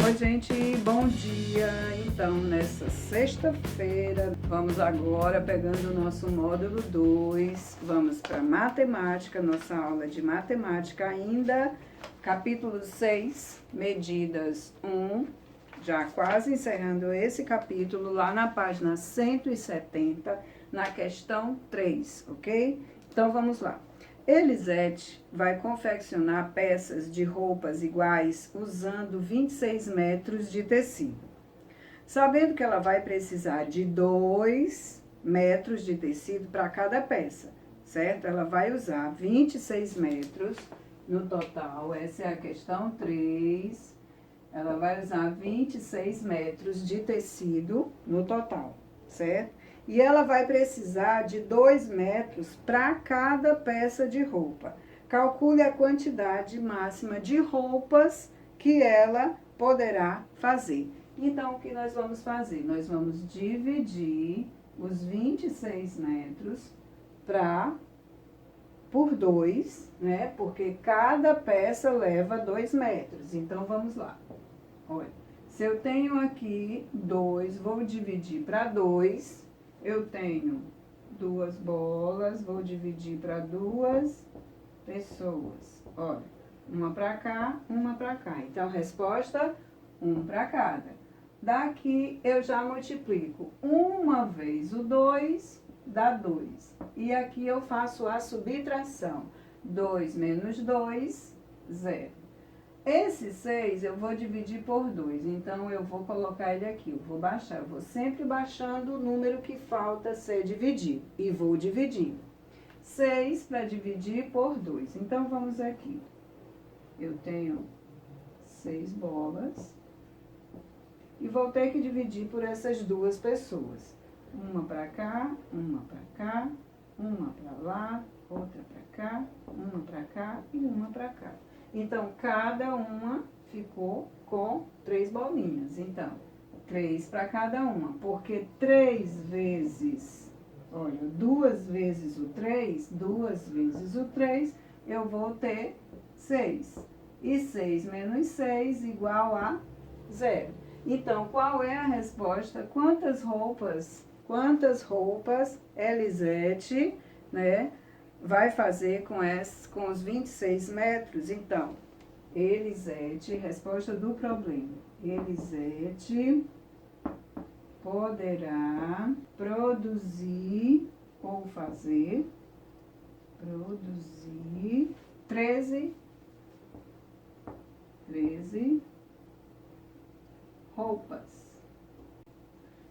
Oi, gente, bom dia! Então, nessa sexta-feira, vamos agora pegando o nosso módulo 2, vamos para matemática, nossa aula de matemática ainda, capítulo 6, medidas 1, já quase encerrando esse capítulo, lá na página 170, na questão 3, ok? Então, vamos lá. Elisete vai confeccionar peças de roupas iguais usando 26 metros de tecido. Sabendo que ela vai precisar de 2 metros de tecido para cada peça, certo? Ela vai usar 26 metros no total, essa é a questão 3. Ela vai usar 26 metros de tecido no total, certo? E ela vai precisar de 2 metros para cada peça de roupa. Calcule a quantidade máxima de roupas que ela poderá fazer. Então, o que nós vamos fazer? Nós vamos dividir os 26 metros por 2, né? Porque cada peça leva 2 metros. Então, vamos lá. Olha, se eu tenho aqui 2, vou dividir para 2. Eu tenho 2 bolas, vou dividir para 2 pessoas. Olha, uma para cá, uma para cá. Então, resposta, 1 para cada. Daqui, eu já multiplico uma vez o 2, dá 2. E aqui eu faço a subtração. 2 menos 2, 0. Esse 6 eu vou dividir por 2, então eu vou colocar ele aqui, eu vou baixar, eu vou sempre baixando o número que falta ser dividido, e vou dividir. 6 para dividir por 2, então vamos aqui. Eu tenho 6 bolas, e vou ter que dividir por essas 2 pessoas. Uma para cá, uma para cá, uma para lá, outra para cá, uma para cá e uma para cá. Então, cada uma ficou com 3 bolinhas. Então, 3 para cada uma, porque 3 vezes, olha, 2 vezes o 3, 2 vezes o 3, eu vou ter 6. E 6 menos 6 igual a 0. Então, qual é a resposta? Quantas roupas Elisete, né, vai fazer com os 26 metros? Então, Elisete, resposta do problema. Elisete poderá produzir ou fazer, 13 roupas.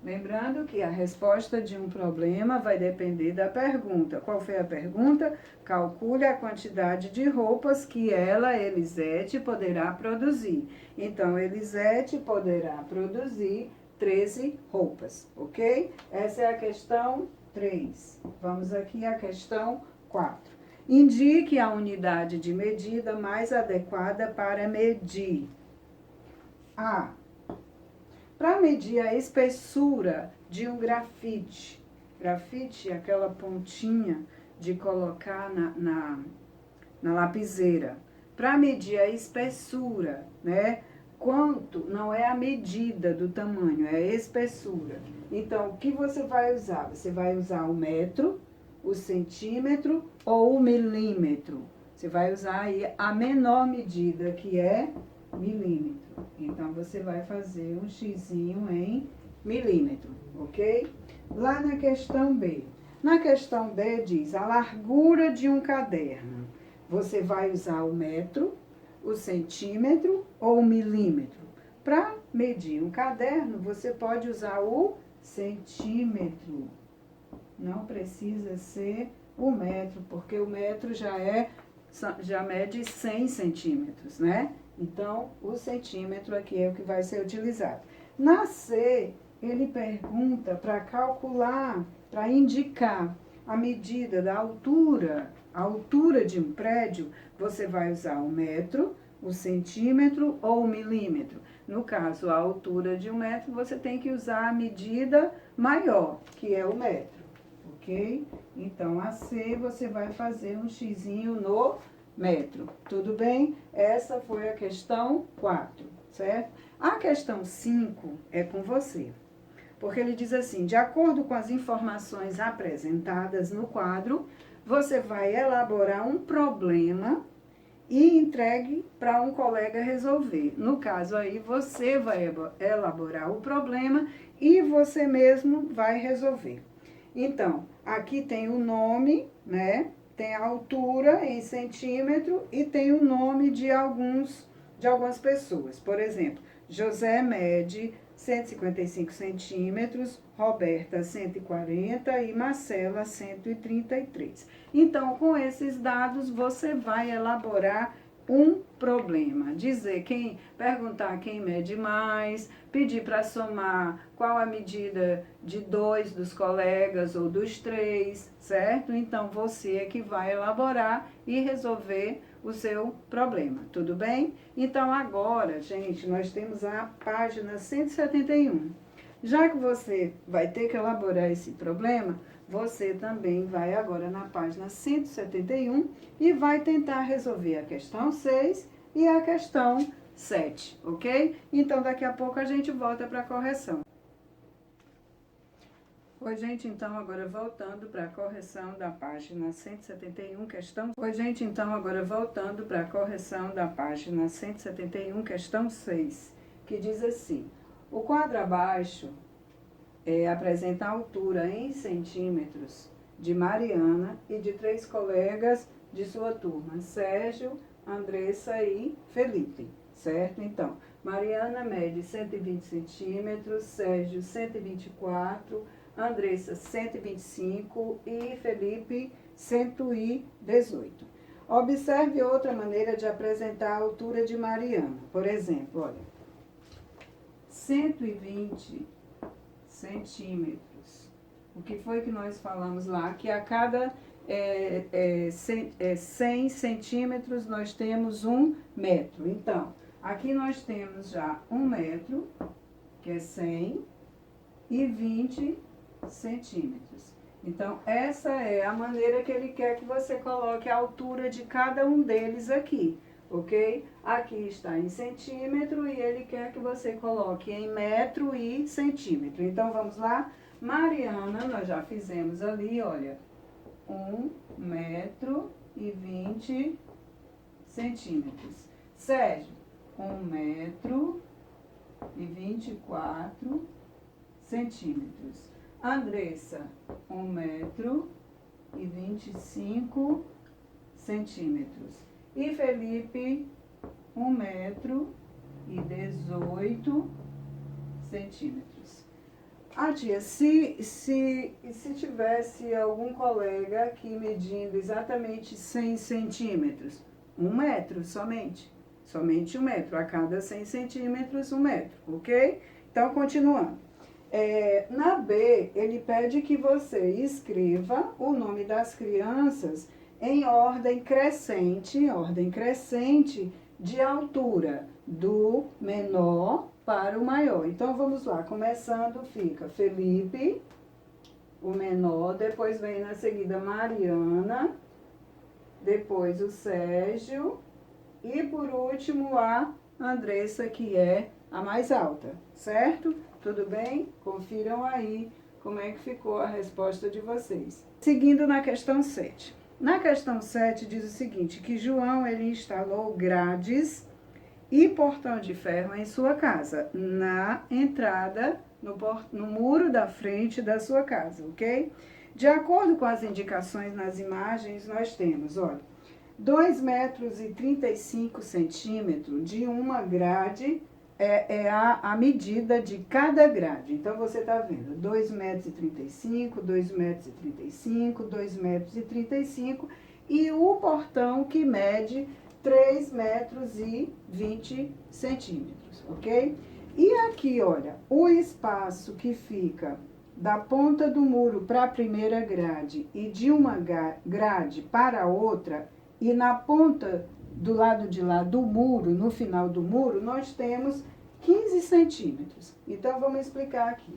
Lembrando que a resposta de um problema vai depender da pergunta. Qual foi a pergunta? Calcule a quantidade de roupas que Elisete, poderá produzir. Então, Elisete poderá produzir 13 roupas, ok? Essa é a questão 3. Vamos aqui à questão 4. Indique a unidade de medida mais adequada para medir. A. Para medir a espessura de um grafite. Grafite é aquela pontinha de colocar na lapiseira. Para medir a espessura, né? Quanto não é a medida do tamanho, é a espessura. Então, o que você vai usar? Você vai usar o metro, o centímetro ou o milímetro. Você vai usar aí a menor medida, que é milímetro. Então, você vai fazer um xizinho em milímetro, ok? Lá na questão B. Na questão B diz a largura de um caderno. Você vai usar o metro, o centímetro ou o milímetro. Para medir um caderno, você pode usar o centímetro. Não precisa ser o metro, porque o metro já mede 100 centímetros, né? Então, o centímetro aqui é o que vai ser utilizado. Na C, ele pergunta para calcular, para indicar a medida da altura, a altura de um prédio, você vai usar o metro, o centímetro ou o milímetro. No caso, a altura de 1 metro, você tem que usar a medida maior, que é o metro, ok? Então, a C, você vai fazer um xizinho no metro. Tudo bem? Essa foi a questão 4. certo? A questão 5 é com você, porque ele diz assim, de acordo com as informações apresentadas no quadro, você vai elaborar um problema e entregue para um colega resolver. No caso aí, você vai elaborar o problema e você mesmo vai resolver. Então, aqui tem o nome, né? Tem a altura em centímetro e tem o nome de algumas pessoas. Por exemplo, José mede 155 centímetros, Roberta 140 e Marcela 133. Então, com esses dados, você vai elaborar um problema. Perguntar quem mede mais, pedir para somar qual a medida de 2 dos colegas ou dos 3, certo? Então, você é que vai elaborar e resolver o seu problema, tudo bem? Então, agora, gente, nós temos a página 171. Já que você vai ter que elaborar esse problema, você também vai agora na página 171 e vai tentar resolver a questão 6 e a questão 7, ok? Então, daqui a pouco a gente volta para a correção. Oi, gente, então agora voltando para a correção da página 171, questão... Oi, gente, então agora voltando para a correção da página 171, questão 6, que diz assim, o quadro abaixo apresenta a altura em centímetros de Mariana e de 3 colegas de sua turma, Sérgio, Andressa e Felipe, certo? Então, Mariana mede 120 centímetros, Sérgio 124, Andressa 125 e Felipe 118. Observe outra maneira de apresentar a altura de Mariana. Por exemplo, olha, 120 centímetros. O que foi que nós falamos lá? Que a cada 100 centímetros nós temos 1 metro. Então, aqui nós temos já 1 metro, que é 100, e 20 centímetros. Então, essa é a maneira que ele quer que você coloque a altura de cada um deles aqui, ok? Aqui está em centímetro e ele quer que você coloque em metro e centímetro. Então, vamos lá? Mariana, nós já fizemos ali, olha, 1 metro e 20 centímetros. Sérgio, 1 metro e 24 centímetros. Andressa, 1 metro e 25 centímetros. E Felipe, 1 metro e 18 centímetros. Ah, tia, se tivesse algum colega aqui medindo exatamente 100 centímetros, 1 metro somente. Somente 1 metro. A cada 100 centímetros, 1 metro, ok? Então, continuando. Na B, ele pede que você escreva o nome das crianças em ordem crescente de altura, do menor para o maior. Então, vamos lá, começando, fica Felipe, o menor, depois vem na seguida Mariana, depois o Sérgio e, por último, a Andressa, que é a mais alta, certo? Tudo bem? Confiram aí como é que ficou a resposta de vocês. Seguindo na questão 7. Na questão 7 diz o seguinte, que João ele instalou grades e portão de ferro em sua casa, na entrada, no muro da frente da sua casa, ok? De acordo com as indicações nas imagens, nós temos, olha, 2 metros e 35 centímetros de uma grade, a medida de cada grade. Então, você está vendo, 2 metros e 35, 2 metros e 35, 2 metros e 35, e o portão que mede 3 metros e 20 centímetros, ok? E aqui, olha, o espaço que fica da ponta do muro para a primeira grade e de uma grade para a outra, e na ponta do lado de lá do muro, no final do muro, nós temos 15 centímetros. Então, vamos explicar aqui.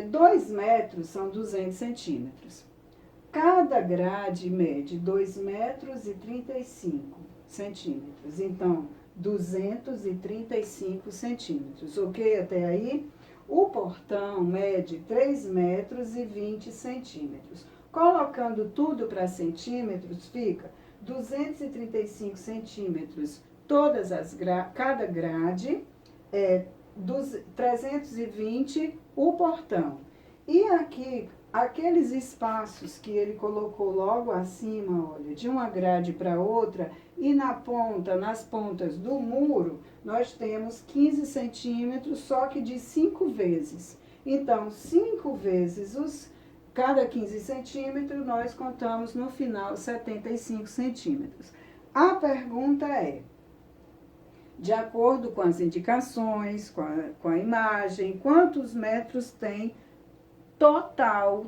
2 metros são 200 centímetros. Cada grade mede 2 metros e 35 centímetros. Então, 235 centímetros, ok? Até aí? O portão mede 3 metros e 20 centímetros. Colocando tudo para centímetros, fica 235 centímetros cada grade, 320 o portão. E aqui, aqueles espaços que ele colocou logo acima, olha, de uma grade para outra, e nas pontas do muro, nós temos 15 centímetros, só que de 5 vezes. Então, 5 vezes cada 15 centímetros, nós contamos no final 75 centímetros. A pergunta é, de acordo com as indicações, com a imagem, quantos metros tem total,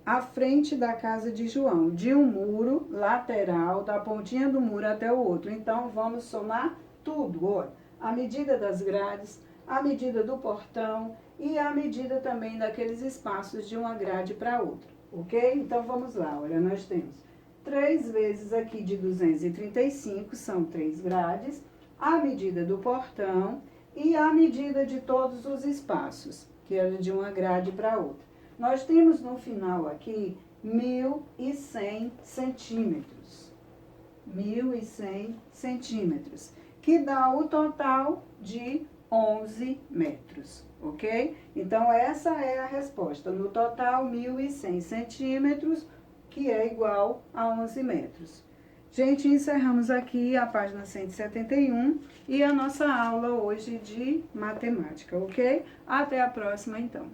à frente da casa de João, de um muro lateral, da pontinha do muro até o outro. Então, vamos somar tudo, olha, a medida das grades, a medida do portão e a medida também daqueles espaços de uma grade para outra, ok? Então, vamos lá, olha, nós temos 3 vezes aqui de 235, são 3 grades, a medida do portão e a medida de todos os espaços, que é de uma grade para outra. Nós temos no final aqui 1.100 centímetros. 1.100 centímetros, que dá o total de 11 metros, ok? Então, essa é a resposta. No total, 1.100 centímetros, que é igual a 11 metros. Gente, encerramos aqui a página 171 e a nossa aula hoje de matemática, ok? Até a próxima, então.